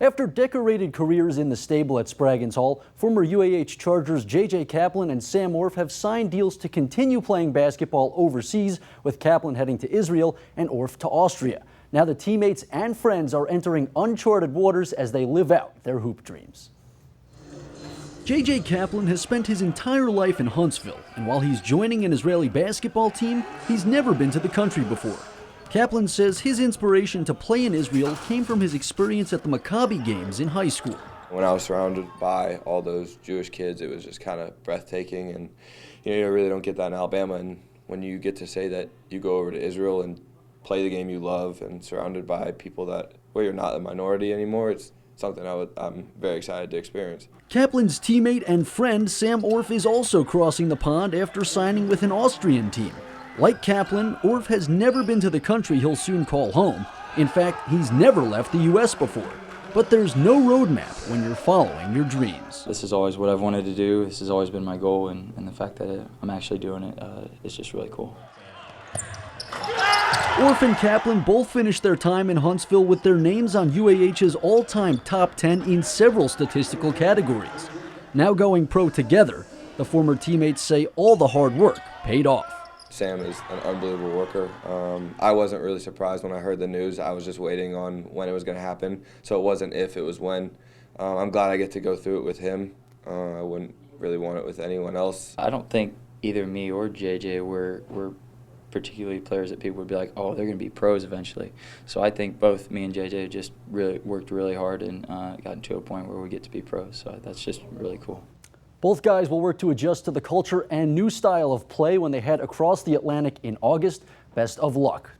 After decorated careers in the stable at Spraggins Hall, former UAH Chargers J.J. Kaplan and Sam Orf have signed deals to continue playing basketball overseas, with Kaplan heading to Israel and Orf to Austria. Now the teammates and friends are entering uncharted waters as they live out their hoop dreams. J.J. Kaplan has spent his entire life in Huntsville, and while he's joining an Israeli basketball team, he's never been to the country before. Kaplan says his inspiration to play in Israel came from his experience at the Maccabi games in high school. When I was surrounded by all those Jewish kids, it was just kind of breathtaking, and you really don't get that in Alabama. And when you get to say that you go over to Israel and play the game you love and surrounded by people that, where you're not a minority anymore, it's something I'm very excited to experience. Kaplan's teammate and friend Sam Orf is also crossing the pond after signing with an Austrian team. Like Kaplan, Orf has never been to the country he'll soon call home. In fact, he's never left the U.S. before. But there's no roadmap when you're following your dreams. This is always what I've wanted to do. This has always been my goal, and the fact that I'm actually doing it is just really cool. Orf and Kaplan both finished their time in Huntsville with their names on UAH's all-time top 10 in several statistical categories. Now going pro together, the former teammates say all the hard work paid off. Sam is an unbelievable worker. I wasn't really surprised when I heard the news. I was just waiting on when it was going to happen, so it wasn't if, it was when. I'm glad I get to go through it with him. I wouldn't really want it with anyone else. I don't think either me or JJ were particularly players that people would be like, oh, they're going to be pros eventually. So I think both me and JJ just really worked really hard and gotten to a point where we get to be pros. So that's just really cool. Both guys will work to adjust to the culture and new style of play when they head across the Atlantic in August. Best of luck